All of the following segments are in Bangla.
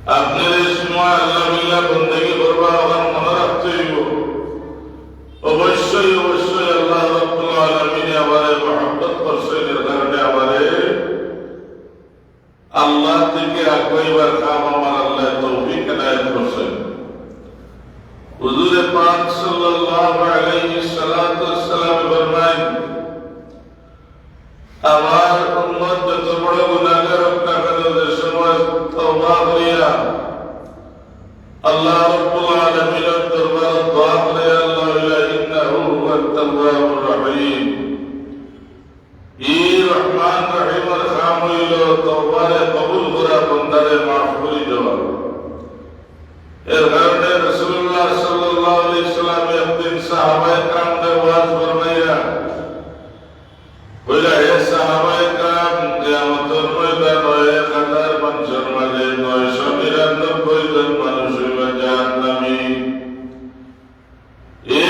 আপনার এই সময় আল্লাহ বন্দেগী করবা আমার মনে রাখতে হইব অবশ্যই অবশ্যই আল্লাহ রাব্বুল আলামিন আমারে মহব্বত করছেন এর কারণে আমারে আল্লাহ থেকে আগাইবার কাম আমার আল্লাহ তৌফিক এনায়েত করছেন। হুজুর পাক সাল্লাল্লাহু আলাইহি সাল্লাতু ওয়াসসালাম ফরমায় আমার উম্মত যত বড় গুনাহগার হোক না কেন যে সময় তওবা করিয়া আল্লাহ রাব্বুল আলামিনের দরবারে দোয়া করে আল্লাহ ইন্নাহু হুয়াত তাওয়াবুর রহিম এই রহমান রহিমের কাম হইল তওবারে কবুল করা বান্দারে মাফ করে দেওয়া। এর কারণে রাসূলুল্লাহ সাল্লাল্লাহু আলাইহি ওয়াসাল্লাম একদিন সাহাবায়ে কেরামদের ওয়াজ ফরমাইয়া বলে হে সাহাবায়ে কেরাম কিয়ামতের ময়দানে 1000 মানুষের মাঝে 999 জন মানুষ হইবে জাহান্নামী,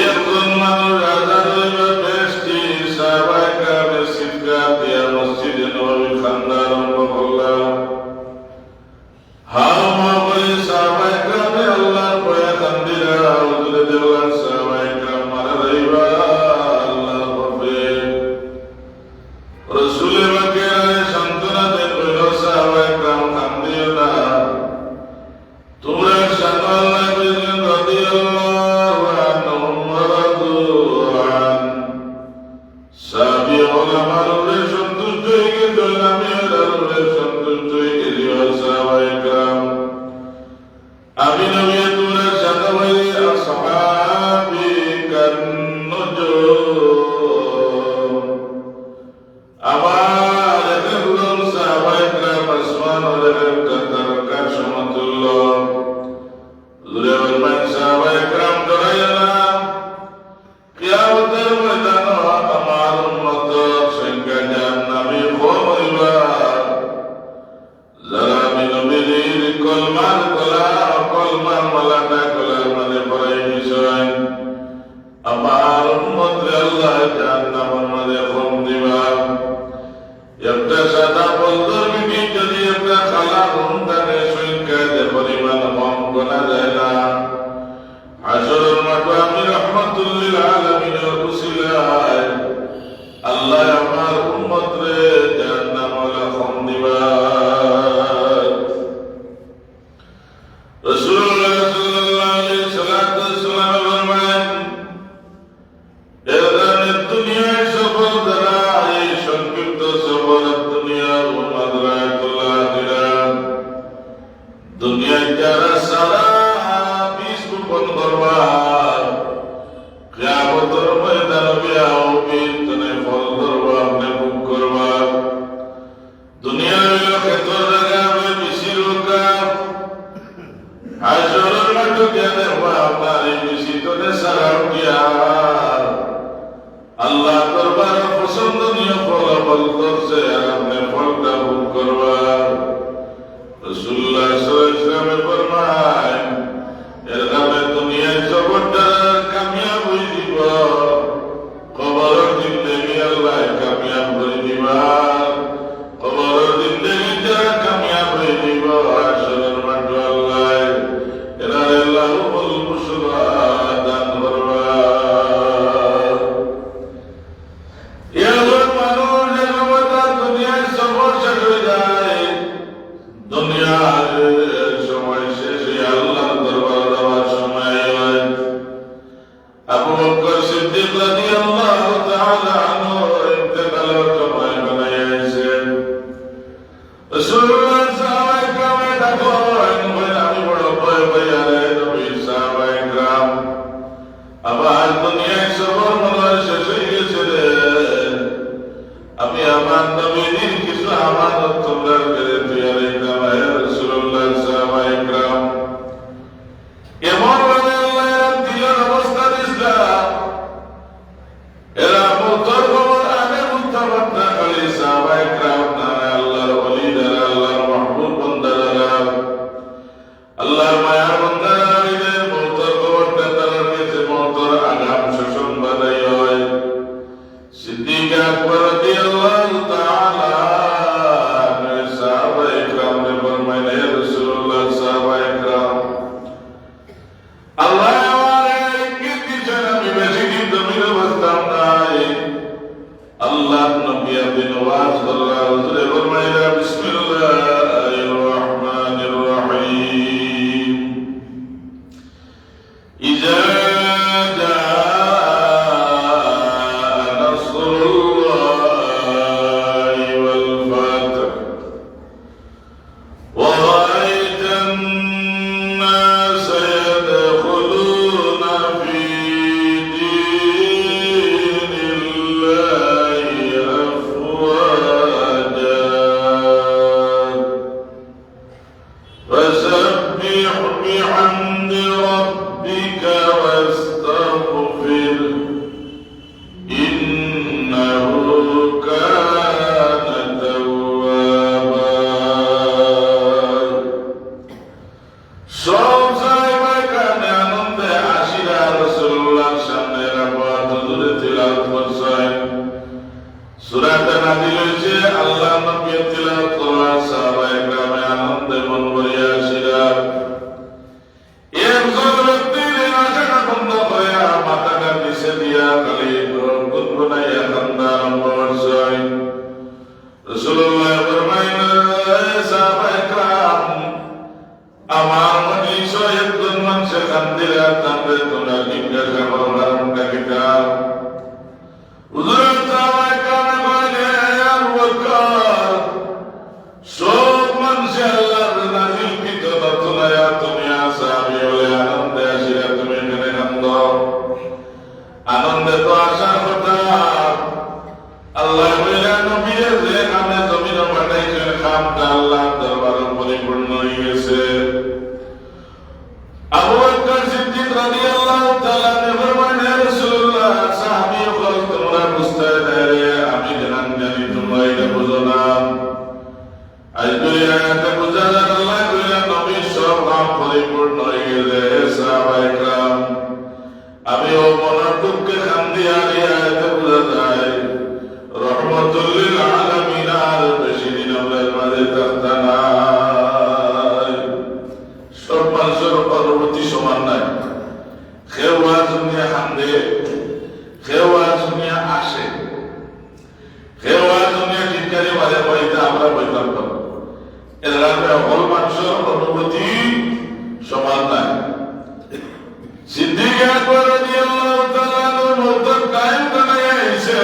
একজন মানুষ আজাদ হইবে বেহেশতি। সাহাবায়ে কেরামের চিৎকার দিয়া মসজিদে নববী খান্দা আরম্ভ করলাম। হাও মা বলে সাহাবায়ে কেরামে আল্লাহর ভয়ে কান্দিরা। হুজুরে দেখলেন সাহাবায়ে কেরাম মারা যাইবা আল্লাহ হবে। রাসূলে পাকের সান্ত্বনা দেন কইল সাহাবায়ে কেরাম কান্দিও না, তোমরা সানো আল্লাহ কইলেন রাদিয়াল্লাহু আনহুম ওয়া রাদু আন। সাহাবী ওলামার উপরে সন্তুষ্ট হয়ে গেল, আমি ওদের উপরে সন্তুষ্ট হয়ে গেলি। সাহাবায়ে কেরাম আমি নবী তোমরা সানো ভাই আসহাবী কান্নুজুম। আমার একজন সাহাবায়ে কেরাম আসমান ওদের তারকার সমতুল্য। হুজুরে বললেন সাহাবায়ে কেরাম ডরাইও না, কিয়ামতের ময়দানে আমার উম্মত সংখ্যা জাহান্নামী কম হইবা। যারা আমি নবীর কলমার মালাটা গলার মাঝে পরাই বিষয় আমার উম্মতরে আল্লাহ জাহান্নামের মাঝে কম দিবা। একটা সাদা বলদর বিবি যদি একটা খালা ঘুমটানে সংখ্যা যে পরিমাণ কম গোনা যায় না, হাসরের মাঠে আমি রাহমাতুল আলামিনের উসিলায় আল্লাহ আমার উম্মতরে জাহান্নামে কম দিবা। রাসূলুল্লাহ সাল্লাল্লাহু আলাইহি ওয়াসাল্লাম ফরমায়েন এর দুনিয়ায় সফল যারা এই সংক্ষিপ্ত সফর দুনিয়া ও মাদরাতুল আখিরাত দুনিয়ায় যারা সারা 20 গোপন করবা কিয়ামতের ময়দানে বিয়াও বিতনে ফল ধরবা আপনি ভোগ করবা। দুনিয়া হইল ক্ষেত্র জায়গা হবে বেশি লোকা হাসরের মাঠে গিয়ে দেখবা আপনার এই বেশি তোরে সারা উঠিয়া আল্লাহ দরবারে পছন্দনীয় ফলাফল করছে আর আপনি ফলটা ভোগ করবা। রাসূলুল্লাহ সাল্লাল্লাহু আলাইহি ওয়াসাল্লাম ফরমায় এর কারণে দুনিয়ায় জগৎটা কামিয়াব হয়ে দিব, কবরের জিন্দেগি আল্লাহ কামিয়াব করে দিবা। কবরের জিন্দেগি যারা কামিয়াব হয়ে দিব হাসরের মাঠে আল্লাহ এরা লাহুল বুশরা দান করবা। মানুষ দুনিয়ায় সফর শেষ إذا جاء نصر الله والفتح ورأيت الناس يدخلون في دين الله أفواجا فسبح بحمد ربك واستغفره إنه كان توابا সব জায়গায় কানে আনন্দে আসিরা রাসূলুল্লাহর সামনে রাখবার হুজুরে তিলাওয়াত করছেন সূরাটা নাযিল হয়েছে আল্লাহ নবী তিলাওয়াত করার সাহাবায়ে কেরামে আনন্দে মন ভরিয়া আসিরা একজন ব্যক্তি আশাটা বন্ধ করে মাথাটা নিচে দিয়া খালি গুনগুনাইয়া কান্দা আরম্ভ করছেন রাসূলুল্লাহ ফরমাইলেন সাহাবায়ে কেরাম আমার মনে একজন মানুষের কান্দিরা কান্দে তোমরা জিজ্ঞাসা করো কারণটা কিটা হুজুর সাহাবায়ে কেরাম বলেন আবু বকর সব মানুষে আল্লাহর নাযিলকৃত নতুন আয়াত তুমি সাহাবী বলে আনন্দে আসিরা তুমি এখানে কান্দো আনন্দে তো আসার কথা আল্লাহ বললেন নবী যে কামে জমিনে পাঠাইছেন কামটা আল্লাহর দরবারে পরিপূর্ণ হয়ে গেছে আবু বকর সিদ্দিক রাদিয়াল্লাহু তাআলা ফরমান হে রাসূলুল্লাহ সাহাবী হল তোমরা বুঝতে পারে আমি জানি তোমরা এটা বুঝো না আজকে আয়াতটা বুঝালেন আল্লাহ বললেন নবী সব কাম পরিপূর্ণ হয়ে গেলে সাহাবায়ে কেরাম আমি ও মনের দুঃখে কান্দি আর এই আয়াতে বোঝা যায় রহমতুল লিল আলামিন আর বেশি দিন আমাদের মাঝে থাকতে নাই সব মানুষের অনুভূতি সমান নাই কেউ আজ দুনিয়া কান্দে কেউ আজ দুনিয়া আসে কেউ আজ দুনিয়া চিৎকারি বাজে বইতে আমরা বইতাম পাবো এর রাখবে সকল মানুষের অনুভূতি সমান নাই সিদ্দিক আকবর রাদিয়াল্লাহু তাআলা মুহূর্ত কায়েম বানাইছে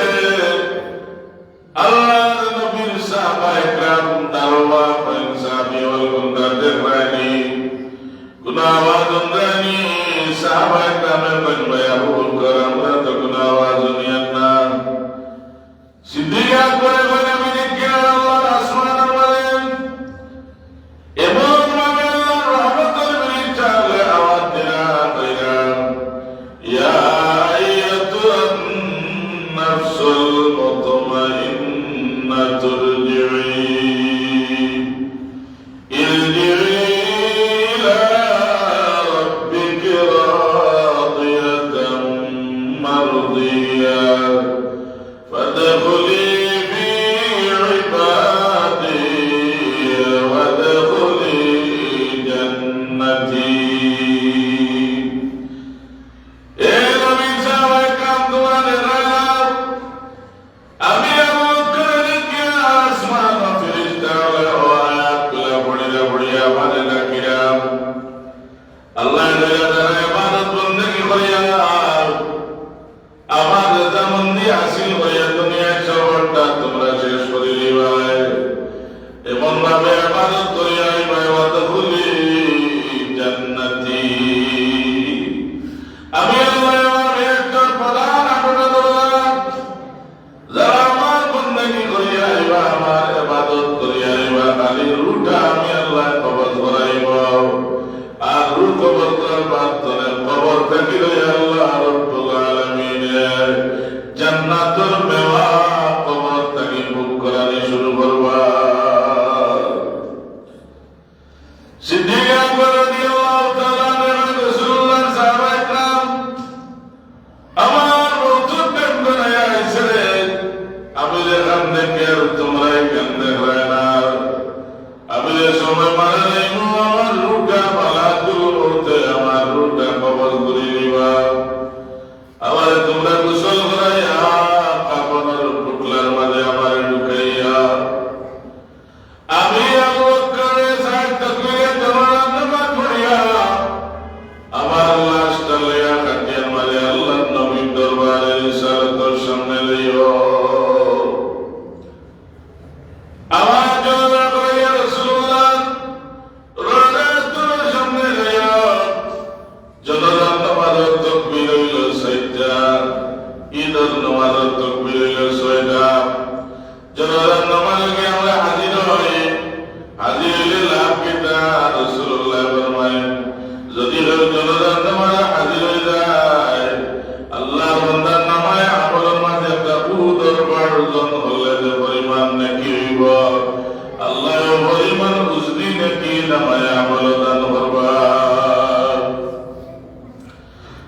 আল্লাহর নবীর সাহাবায়ে কেরাম দারওয়া পয়েন সাহাবী ওয়াল গুন্দাদের রানী গুনাহ আওয়াজনি সাহাবায়ে কেরামের বলবে আবু বকর আমরা তো গুনাহ আওয়াজ নিয়েন না সিদ্দিক আকবর বলে আমি দেখি আল্লাহর আসমান বলেন এমন ভাবে আল্লাহর রহমতের বিচারে আওয়াজ দিলা কইরা ইয়া আইয়াতুন নাফসুল মুতমাইন্না ইরজিই ইলা রাব্বিকি রাদিয়াতাম মারদিয়া فادخلي في عبادي وادخلي جنتي আমি আবু বকর আসমান ফেরেশতা আয়াতগুলো পড়িয়া মানে ডাকিলাম আল্লাহ তাআলা ইবাদত বندگی করিয়া আমার যেমন দিয়ে হাসিল হইয়া দুনিয়ার সবটা তোমরা শেষ করে দিবাই এমন ভাবে ইবাদত করিয়া ওয়াদখুলি জান্নাতি আমি আল্লাহ আমার একটা প্রধান আটটা ধরলাম যারা আমার বন্দগি করিয়া আমার ইবাদত করিয়া খালি রুটা আমি আল্লাহ কবজ করাইব আর রু কবজ করার বাধ্যে কবর থেকে আল্লাহ রব্বুল আলামিনের জান্নাতুল মেওয়া কবর থেকে ভোগ করানি শুরু করবা সিদ্দিক আকবর রাদিয়াল্লাহু তাআলা রাসূলুল্লাহ সাহাবায়ে কেরাম আমার মওজুদ বেঙ্গনায় আইছে আমি যে কান্দে কে তোমরা কান্দে হয় না আমি যে সময় মারা নাই আমার রুটা বালা দুলতে আমার রুটা কবজ করে দিবা আমার তোমরা গোসল করাইয়া কাপড়ের টুকলার মাঝে আমার ঢুকাইয়া আমি আবু বকরের সাথে তাকবীরে তোমার নামাজ পড়িয়া আমার লাশটা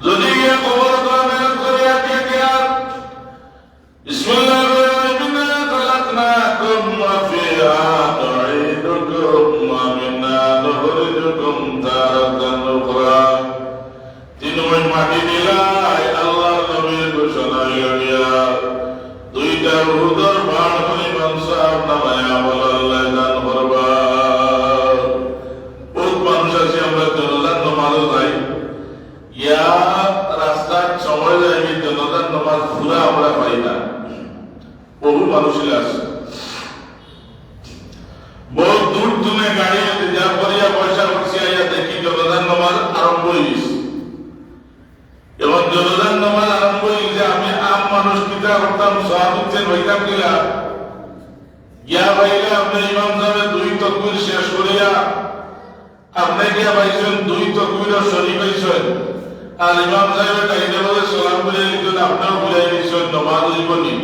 যদি গিয়ে খবর তো মেহনত করিয়া কে কে বিসমিল্লাহির রহমানির রহিম খালাকনাকুম ওয়া ফিহা নুঈদুকুম ওয়া মিনহা নুখরিজুকুম তারাতান উখরা। তিন ওই মাটি দিলাই আল্লাহর নবীর ঘোষণা হইয়া দুইটা উহুদের পাহাড় পরিমাণ সওয়াব নামায় আমল আল্লাহ দান করবা। বহুত মানুষ আছে আমরা জনজান নামাজও যাই, ইয়া রাস্তার সময় যাই জনজান নামাজ পুরা আমরা পাই না। বহু মানুষই আছে বহুত দূর দূরে গাড়ি যা করিয়া পয়সা করছি আইয়া দেখি জনজান নামাজ আরম্ভ হয়ে গেছে। এবং জনজান নামাজ আরম্ভ হয়ে গেছে, আমি আম মানুষ কিতা করতাম সওয়াব হচ্ছেন হইতাম কিলা গিয়া ভাইলে আপনি ইমাম সাহেব দুই তকবীর শেষ করিয়া আপনি গিয়া পাইছেন দুই তকবীরের শরীফ হইছেন আর ইমাম সাহেব ডাইনে বলে সালাম করে লিখছেন, আপনার বলে লিখছেন নামাজ হইব নি?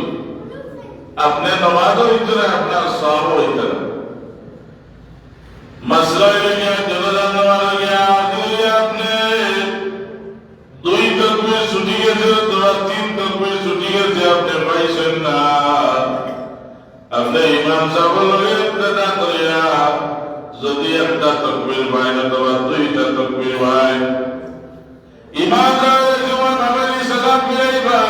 আপনি নামাজও হইতে না, আপনার সওয়াব হইতে না। মাসলা হইয়া জনজান নামাজ হইয়া আপনি দুই তকবীর ছুটি গেছে, তিন তকবীর ছুটি গেছে, আপনি পাইছেন না। আপনি ইমাম সাহেব লগে ইবতিদা করিয়া যদি একটা তকবীর পাইন অথবা দুইটা তকবীর পাইন, ইমাম সাহেব যেমন আমেলি সালাম ফিরাইবা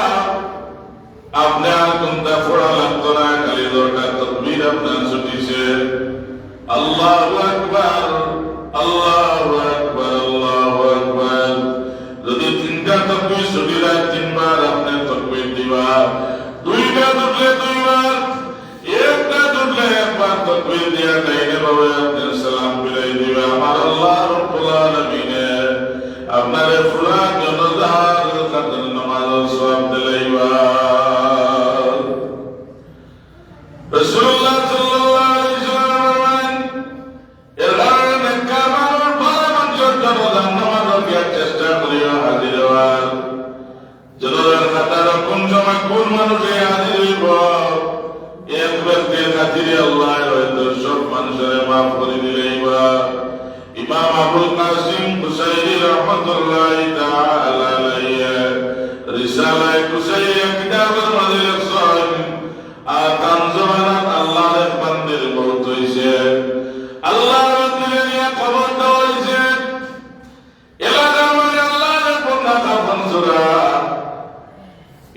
আপনি আর কোনটা পড়া লাগতো না, খালি দুটা তকবীর আপনার ছুটিছে। আল্লাহু আকবার, আল্লাহু আকবার, আল্লাহু আকবার। যদি তিনটা তকবীর ছুটি যায় তিনবার আপনি তকবীর দিবা, দুইটা দুটলে দুইবার, একটা দুটলে একবার তকবীর দিয়া ডাইনে বামে আপনি সালাম ফিরাই দিবা। আমার আল্লাহ রাব্বুল আলামিনে আপনারে পুরা জনজান খাতর নামাজের সওয়াব দিলাইবা। রাসূলুল্লাহ সাল্লাল্লাহু আলাইহি ওয়াসাল্লাম এর কারণে নেককার মানুষ ভালো মানুষের জনজান নামাজের গিয়া চেষ্টা করিয়া হাজির হওয়ার। জনজান খাতার কোন সময় কোন মানুষে হাজির হইব এক ব্যক্তির খাতিরে আল্লাহ হয়তো সব মানুষের মাফ করে দিলাইবা। ইমাম আবুল কাসিম কুসাইরি রাহমাতুল্লাহি তাআলা আলাইহি রিসালায়ে কুসাইরিয়া কিতাবের মধ্যে লিখছেন, আকাম জামানাত আল্লাহর বান্দার মওত হইছে, আল্লাহর দিলে নিয়ে খবর দেওয়া হইছে, এলাকার মধ্যে আল্লাহর বান্দা কাফন চোরা।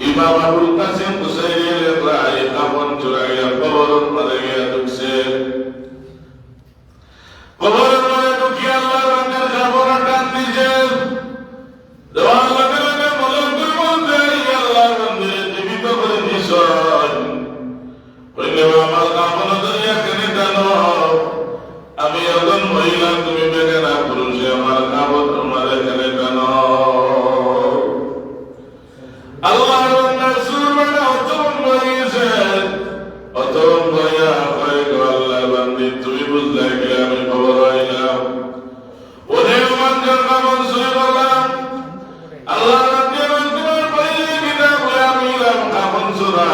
ইমাম আবুল কাসিম কুসাইরি লেখরাই কাফন চোরাইয়া কবরের মধ্যে গিয়া ঢুকছে। কবরের মধ্যে ঢুকিয়া আল্লাহর বান্দার খবর টান দিছে, দেওয়ার লগে লগে মলকুল মউত আল্লাহর বান্দারে জীবিত করে দিছেন। কইলে আমার কাফন ধরিয়া কেনে টানো, আমি একজন মহিলা তুমি বেগানা পুরুষে আমার কাফন তোমার কেনে টানো। আল্লাহর বান্দা সুরবানা অতম হইছে, অতম হইয়া কয় গো আল্লাহর বান্দি তুমি বুঝলে কি আমি খবর হইলাম। ওরে মানুষের কাফন শুনে বললাম আল্লাহর বান্দি তোমার পাইলে কিনা বলে আমি এলাম কাফন চোরা।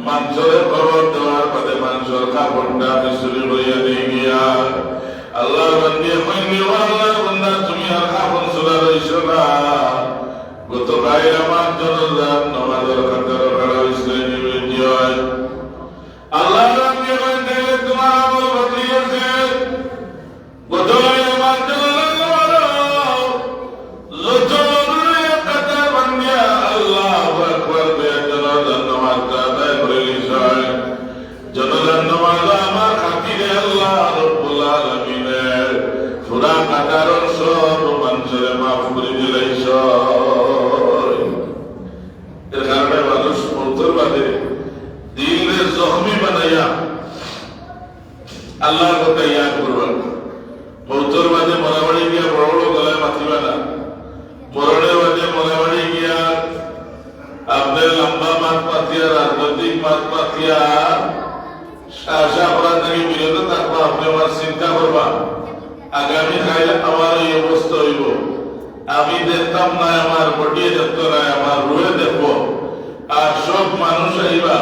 মানুষের খবর দেওয়ার পরে মানুষের কাপড়টা আমি চুরি হইয়া দিয়ে গিয়া আল্লাহর বান্দি কইনি ও আল্লাহর বান্দা তুমি আর কাপড় চোরা রইছ না। গত ভাই আমার জনজান নামাজের খাতার ভাড়া হইছে নিবৃত্তি হয়। আল্লাহর বান্দি কইতে তোমার আমল বদলিয়েছে। গত ভাই আমার জনজান নামাজ যত রুয়ে খাতার বান্দিয়া আল্লাহু আকবার বে জনজান নামাজটা আদায় করে লিছায়। জনজান নামাজ আমার খাতিরে আল্লাহ রাব্বুল আলামিনের পুরা কাটার সব মানুষের মাফ করে দিলাইছ। এর কারণে মানুষ মৌতের বাদে দিলে জখমি বানাইয়া আল্লাহর কথা ইয়াদ করবেন। মৌতের বাদে মরাবাড়ি গিয়া বড় বড় গলায় মাতিবা না। মরণের বাদে মরাবাড়ি গিয়া আপনার লম্বা মাত পাতিয়া রাজনৈতিক মাত পাতিয়া আশা করার থেকে বিরত থাকবো। আপনি আমার চিন্তা করবা আগামী খাইলে আমার এই অবস্থা হইব। আমি দেখতাম না, আমার বটিয়ে দেখত না, আমার রুহে দেখবো। আর সব মানুষ আইবা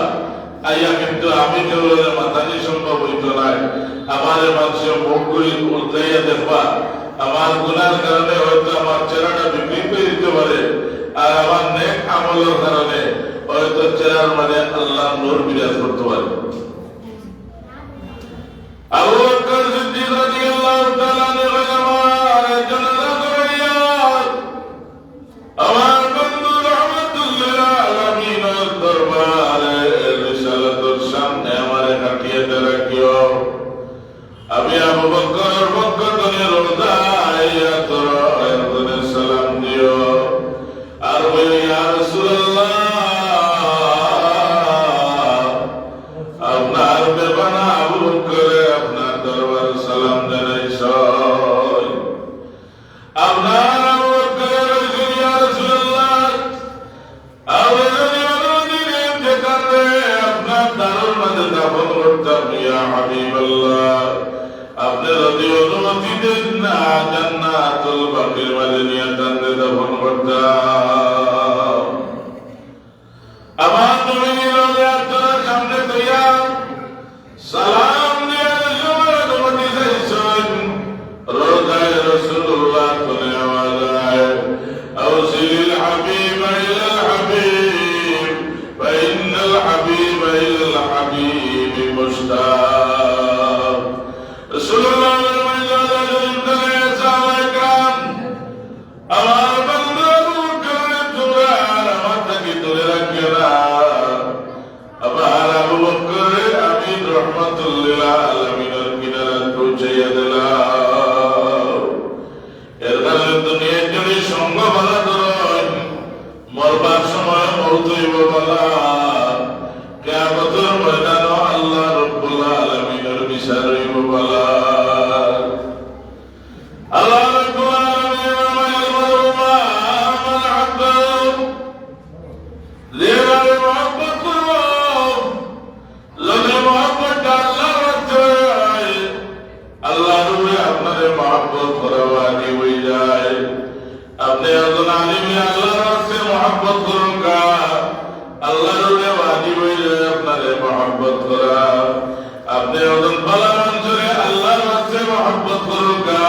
আইয়া কিন্তু আমি কেবল মাথানি সম্ভব হইত নাই। আমার মানুষের মুখ করে উল্টাইয়া দেখবা। আমার গুনার কারণে হয়তো আমার চেহারাটা বিকৃত হইতে পারে, আর আমার নেক আমলের কারণে হয়তো চেহারার মানে আল্লাহ নূর বিরাজ করতে পারে। আবু বকর সিদ্দিক রাদিয়াল্লাহু তাআলা আমার জানাজা করাইয়া আমার বন্ধু রাহমাতুল্লিল আলামিনের দরবারে রিসালাতের সামনে আমারে কাটিয়ে রাখিও। আমি আবু বকরের পক্ষ থেকে রোজাইয়া তোর সালাম দিও আর বলি ইয়া রাসূলুল্লাহ আপনার বেবানা আবু বকরে আপনার দরবার সালাম জানাইছ। আপনার আবু বকরে বলছি ইয়া রাসূলুল্লাহ আপনি যদি অনুমতি দেন যেখানে আপনার দারুল মাঝে দাফন করতাম ইয়া হাবিবাল্লাহ, আপনি যদি অনুমতি দেন না জান্নাতুল বাকির মাঝে নিয়ে টানতে দাফন করতাম। আমার নবী রোজার সামনে তৈয়া সালাম দিয়ে অনুমতি চাইছেন। রোজায় রাসূলুল্লাহ কোনে আওয়াজ আয় আওসিল হাবিব ইলাল হাবিব ফাইনাল হাবিব ইলাল হাবিব মুশতাক। রাসূলুল্লাহ আমার বন্ধু তোমরা আমার থেকে দূরে রাখিও না। আবার আবু বকরে আমি রহমাতুল্লিল আলামিনের কিনারে পৌঁছাইয়া দিলাম। এর কারণে দুনিয়ার যদি সঙ্গ ভালো ধরেন মরবার সময় মরতেইব বলা, কিয়ামতের ময়দানে আল্লাহ রাব্বুল আলামিনের বিচার হইব বলা। আল্লাহ রাব্বুল আলামিন আপনি একজন আলিমে আল্লাহর রাস্তে মহব্বত করুন কা আল্লাহর ওয়াজিব হয়ে যায় আপনারে মহব্বত করা। আপনি একজন ভালো মানুষরে আল্লাহর রাস্তে মহব্বত করুন কা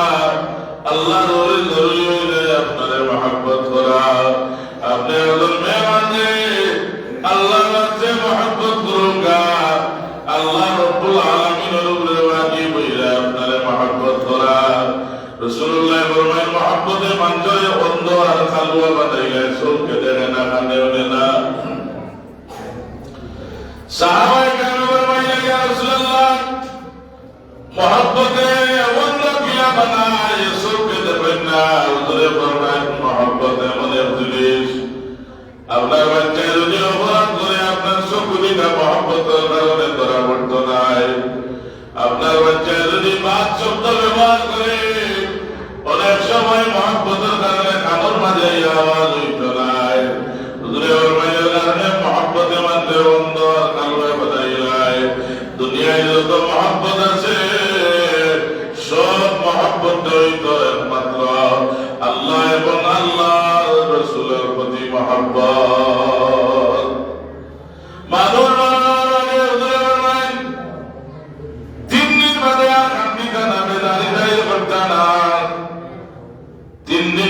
আল্লাহর ওরে জরুরি হয়ে যায় আপনারে মহব্বত করা। আপনি একজন মেহমানরে আল্লাহর রাস্তে মহব্বত করুন কা আল্লাহ রাব্বুল আলামিনের উপরে ওয়াজিব হয়ে যায় আপনারে মহব্বত করা। রাসূলুল্লাহ ফরমায় মহব্বতে মানুষের অন্ধ আর খালুয়া বানাইলে চোখকে দেখে না, কানে ওঠে না। সাহাবায়ে কেরাম ফরমাইলেন ইয়া রাসূলুল্লাহ মহব্বতে অন্ধ কিয়া বানায় চোখকে দেখেন না। হুজুরে ফরমায় মহব্বত এমন এক জিনিস আপনার বাচ্চা যদি অপরাধ করে আপনার চোখ দিকে মহব্বতের কারণে ধরা পড়তো নাই। আপনার বাচ্চা যদি বাদ শব্দ ব্যবহার করে অনেক সময় মহব্বতের কারণে কানের মাঝে আওয়াজ হইতো নাই। মহব্বতে মানতে বন্ধ কালুয়ে বাজাই নাই। দুনিয়ায় যত মহব্বত আছে সব মহব্বত হইত একমাত্র আল্লাহ এবং আল্লাহ রাসূলের প্রতি মহব্বত। মানুষ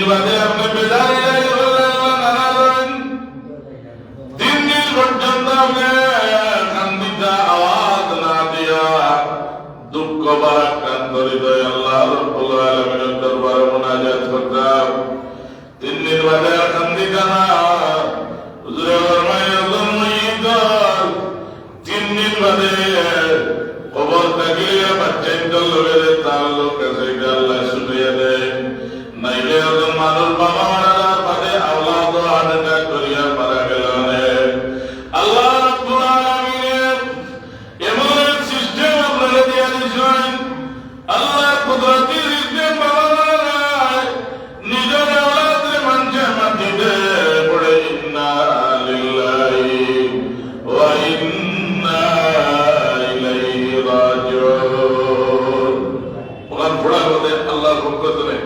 বাদে আপনি বেজারি বললেন 3 দিন পর্যন্ত আপনি কান্দিটা আওয়াজ না দিয়া দুঃখ ভারাক্রান্ত হৃদয় আল্লাহ রাব্বুল আলামিনের দরবারে মুনাজাত করতাম। 3 দিন বাদে আর কান্দিটা না। হুজুরে ফরমায় জন্মইত 3 দিন বাদে কবর থাকিলে বাচ্চাইন্তর লোকের তার লোক কাছে আল্লাহ শুনিয়ে দেয়। নাইলে একজন মানুষ বাবা মারা যাওয়ার বাদে আওলাদ হার্ট অ্যাটাক করিয়া মারা গেল। আল্লাহ রাব্বুল আলামিনের এমন এক সিস্টেম আপনারা দিয়া দিয়েছেন। আল্লাহ কুদরতি সিস্টেম বাবা মারা যায় নিজের আওলাদে মানুষের মাটিতে পড়ে ইন্না লিল্লাহি ওয়া ইন্না ইলাইহি রাজিউন। ওখান পড়া বলে আল্লাহর পক্ষ থেকে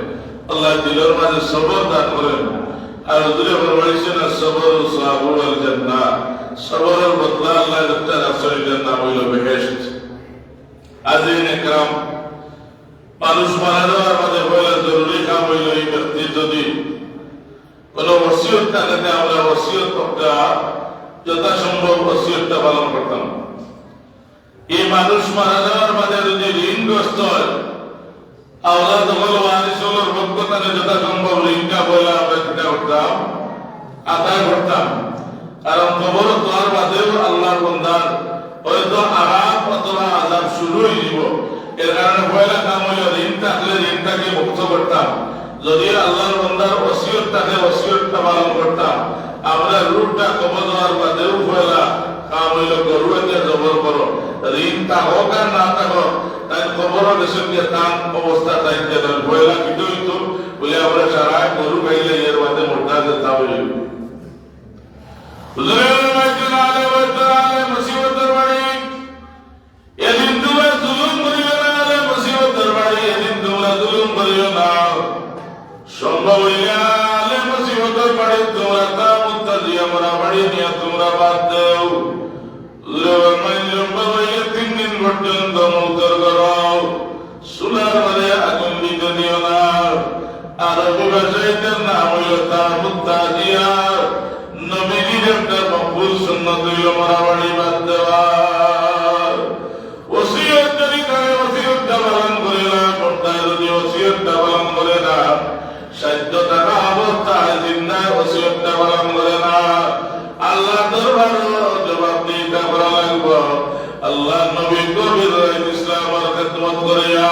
আল্লাহ দিলের মাঝে সবর দান করেন। আর হুজুরে ফরমাইছেন সবর সাবুল জান্নাহ, সবরের বদলা আল্লাহর একটা রাসূল জান্নাত হইল বেহেশত। আজিন একরাম মানুষ মারা যাওয়ার মাঝে পয়লা জরুরি কাম হইল এই ব্যক্তি যদি কোনো ওসিয়তটাকে আমরা ওসিয়তটা যথাসম্ভব ওসিয়তটা পালন করতাম। এই মানুষ মারা যাওয়ার বাদে যদি ঋণগ্রস্ত হয় আওলাদ হল ওয়ারিসুলের পক্ষে যথাসম্ভব ঋণটা বলে আমরা চিন্তা করতাম, আদায় করতাম। কারণ কবর তোয়ার বাদেও আল্লাহর বান্দার হয়তো আরাম অথবা আযাব শুরু হয়ে যাব। এর কারণে পয়লা কাম হইল ঋণ থাকলে ঋণটাকে মুক্ত করতাম। যদি আল্লাহর বান্দার ওসিয়তটাকে ওসিয়তটা পালন করতাম, আমরা রূপটা কবর দেওয়ার বাদেও পয়লা কাম হইল গরুকে জবর করো, ঋণ থাকুক আর না থাকুক তাই কবর দেশের যে তান অবস্থা তাই পয়লা কিন্তু হইতো বলে আমরা সারা গরু খাইলে এর বাদে মোটা যেতে হইল। মুসিবতের বাড়ি এদিন তোমরা জুলুম করিও না, মুসিবতের বাড়ি এদিন তোমরা জুলুম করিও না। সম্ভব হইলে মুসিবতের বাড়ি তোমরা তা মুত্তাজি আমরা বাড়ি নিয়ে তোমরা বাদ দেও। 3 দিন পর্যন্ত মৌতর করাও, সুলার মারে আগুন দিতে দিও না। আরবি ভাষায় তার নাম হইল তা মুত্তাজিয়া। নবীজির একটা মকবুল সুন্নাত হইল মারাবাড়ি বাদ দেওয়া। ওসিয়ত যদি করে ওসিয়তটা পালন করে না, পর্দায় যদি ওসিয়তটা পালন করে না, 60 টাকা অবস্থায় জিন্দায় ওসিয়তটা পালন করে না, আল্লাহ দরবারে জবাব দিতে করা লাগবে। আল্লাহ নবী কবির ইসলামের খেদমত করিয়া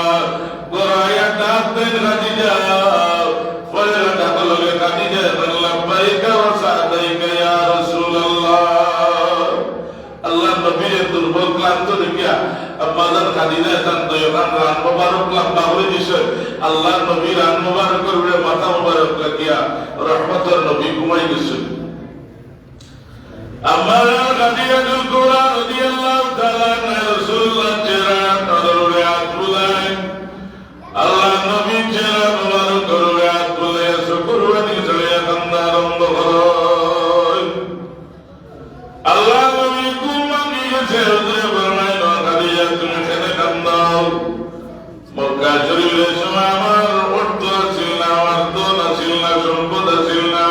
গরায়া ডাক দেন খাদিজা, পরে ডাক লগে খাদিজা লাব্বাইকা ওয়া সাদাইকা ইয়া রাসূলুল্লাহ। আল্লাহ নবীর দুর্বল ক্লান্ত দেখিয়া আম্মাজান খাদিজা শান্ত ইয়ান রান মুবারক লম্বা হয়ে দিছে। আল্লাহ নবীর রান মুবারকের উপরে মাথা মুবারক লাগিয়া রহমতের নবী ঘুমাই গেছে। আমার খাদিজাতুল কুবরা রাদিয়াল্লাহু তাআলা আনহা রাসূলুল্লাহ চেহারা নজরে হাত বুলায়, আল্লাহ নবী চেহারা মুবারক করে হাত বুলায় শুকরবানি চড়িয়া কান্দা আরম্ভ করে। আল্লাহ নবী ঘুমানি গেছে, হুজুরে ফরমায় না খাদিজা তুমি কেন কান্দাও? মক্কা শরীফের সময় আমার অর্থ ছিল না, আমার ধন ছিল না, সম্পদ ছিল না,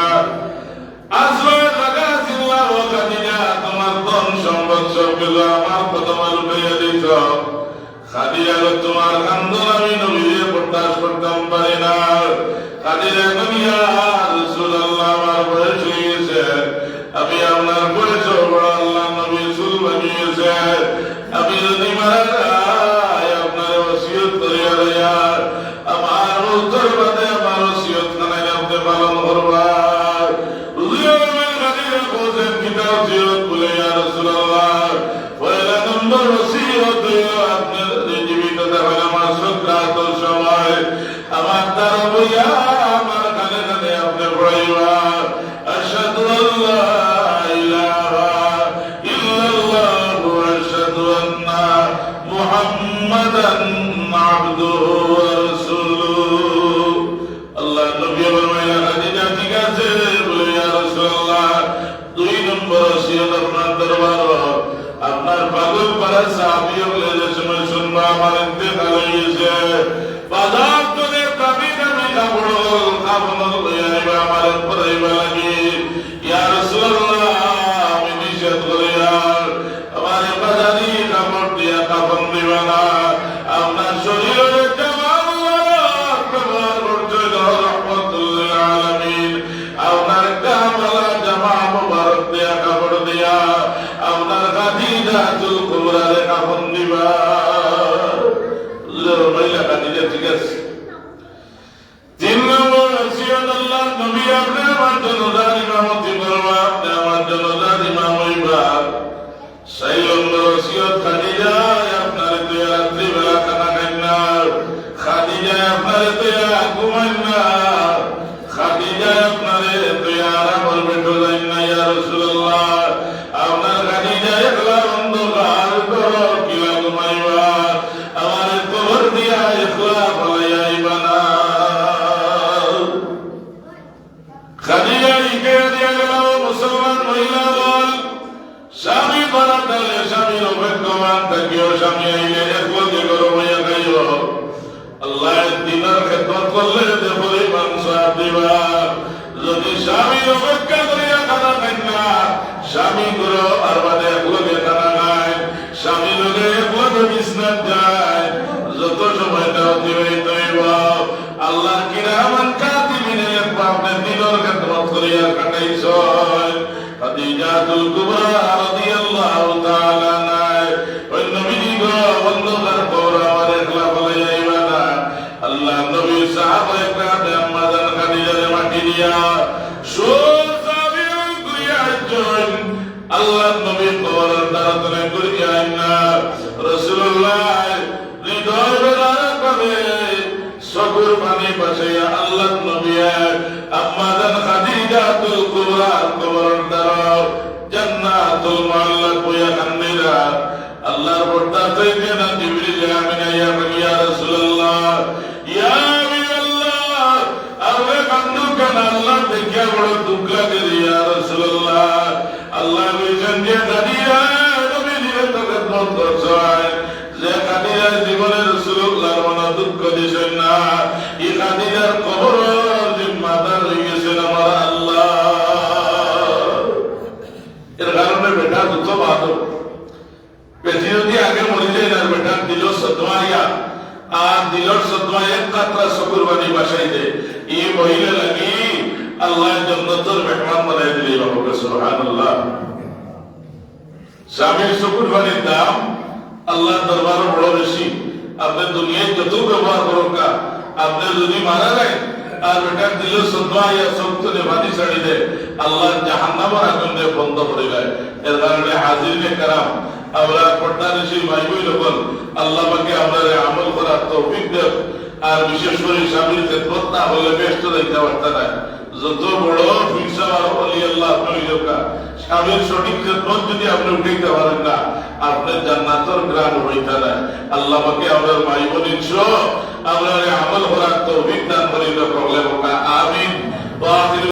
আসলে টাকা ছিল না। ও খাদিজা তোমার ধন সম্পদ সবগুলো আমার প্রথমে লুটাইয়া দিছ। খাদিজা তোমার কান্দন আমি নবীরে বরদাস্ত করতাম পারি না। খাদিজা ইয়া রাসূলুল্লাহ আমার বয়স হয়ে গেছে, আমি আপনার বয়স বড়, আল্লাহ নবী রাসূল বানিয়েছে, আমি যদি মারা যাই আপনার ওসিয়ত করিয়া লইয়া আমার উত্তর বাদে আমার ওসিয়ত খানে আপনি পালন করবা। খাদিজা বলছেন কিতা ওসিয়ত বলে ইয়া রাসূলুল্লাহ, পয়লা নম্বর ওসিয়ত আপনি জীবিত থাকেন আমার সক্রান্তর সময় আমার দ্বারা বইয়া আমার কানে কানে আপনি পড়াইবা আশহাদু আল্লা ইলাহা ইল্লাল্লাহ ওয়া আশহাদু আন্না মুহাম্মাদান আবদুহু ওয়া রাসূলুহু। আল্লাহ নবী বলেন খাদিজা ঠিক আছে বলে ইয়া রাসূলুল্লাহ 2 নম্বর ওসিয়ত আপনার দরবার আপনার পাগল পাড়া সাহাবীও বলে সময় শুনবা আমার ইন্তেকাল হয়েছে, বাজার তোদের দাবি দাবি কাপড় আপনার লইয়া আমার পরাইবা লাগি। ইয়া রাসূলুল্লাহ আমি নিষেধ করি আর আমার বাজারি কাপড় দিয়া কাপড় দিবা না, আপনার শরীরের জামাল ব্যবহার করতে রহমতুল আলামিন আপনার কামালা জামা মুবারক দিয়া কাপড় দিয়া আপনার খাদিজাতুল কুবরারে কাফন দিবা। মহিলা খাদিজা ঠিক আছে। 3 নম্বর ওসিয়ত আল্লাহ নবী আপনি আমার জনাজার ইমামতি করবা, আপনি আমার জনাজার ইমাম হইবা। 4 নম্বর ওসিয়ত খাদিজা আপনার তুই রাত্রি বেলা খানা খাইন না, খাদিজা আপনার তুই ঘুমাইন না, খাদিজা আপনার তুই আরাম বেটো যাইন না। ইয়া রাসূলুল্লাহ আপনার খাদিজা একলা অন্ধকার করো কিলা ঘুমাইবা, আমার কবর দিয়া একলা ফলাইবা না। খাদিজা ইকে দিয়া গেল মুসলমান মহিলা বল স্বামী বারাত দিলে স্বামীর অপেক্ষমান থাকিও, স্বামী আইলে একলগে গরম হইয়া খাইও। আল্লাহ দিনের খেদমত করলে যে পরিমাণ সওয়াব দিবা, যদি স্বামী অপেক্ষা করিয়া খানা খাই না, স্বামী গুলো আর বাদে একলগে খানা খায়, স্বামী লোকে একলগে বিছনাত যায়, যত সময়টা অতিবাহিত হইব আল্লাহ কিরামান কাতিবিনের আপনার দিনের খেদমত করিয়া কাটাইছেন। খাদিজাতুল কুবরা রাদিয়াল্লাহু তাআলা আনহা ওই নবীজি গো বন্ধুকার পর আমার একলা বলে যাইবা না, আল্লাহ নবী সাহাবায়ে کرام আম্মা জান খাদিজারে মাটি দিয়া সোজাবি করিয়া আইছেন। আল্লাহ নবী কবরের দ্বারে করিয়া আইনা রাসূলুল্লাহ হৃদয় বেদনা করে চকুর পানি বাসাইয়া আল্লাহ নবী আম্মা জান খাদিজাতুল কুবরা কবরের দ্বারা জান্নাতুল মুআল্লা কইয়া কান্দিরা। আল্লাহর পর্দা থেকে না জিবরিল আমিন আইয়া বলি ইয়া রাসূলুল্লাহ, ইয়া আল্লাহ আরে কান্দু কেন? আল্লাহ দেখিয়া বড় দুঃখ লাগে ইয়া রাসূলুল্লাহ। আল্লাহ বলেন যে খাদিজা নবী দিলে তোকে মত করছায়, যে খাদিজা জীবনে রাসূলুল্লাহর মনে দুঃখ দিছেন না, এই খাদিজার কবরের জিম্মাদার হয়ে গেছেন আমার আল্লাহ। এর কারণে বেটা দুঃখ বাদক বেটি যদি আগে মরি যায় না, বেটার দিল সদমাইয়া আর দিলর সদমা এক কাতরা চকুর বাণী বাসাই দে, এই মহিলা লাগি আল্লাহ জান্নাতের মেহমান বানাই দিলে বাবুকে সুবহানাল্লাহ। স্বামীর চকুর বাণীর দাম আল্লাহর দরবারে বড় বেশি। আপনি দুনিয়ায় যত ব্যবহার করুন কা, আপনি যদি মারা যায় আর বেটার দিল সদমাইয়া সত্য নেভানি ছাড়ি দে, আল্লাহ জাহান্নামের আগুন বন্ধ করে দেয়। এর কারণে হাজিরিনে কারাম আমরা পর্দানিশী ভাই বোন লোকন আল্লাহ পাকে আমাদের আমল করার তৌফিক দেন। আর বিশেষ করে স্বামীর খেদমত না হলে ব্যস্ত দেখতে পারতেন না। যত বড় ফিরসা ওলি আল্লাহ আপনি লোকা স্বামীর সঠিক খেদমত যদি আপনি উঠাইতে পারেন না, আপনার জান্নাতের গ্রাম হইতে না। আল্লাহ পাকে আমাদের ভাই বোন ইনশা আমরা আমল করার তৌফিক দান করিল। আমিন।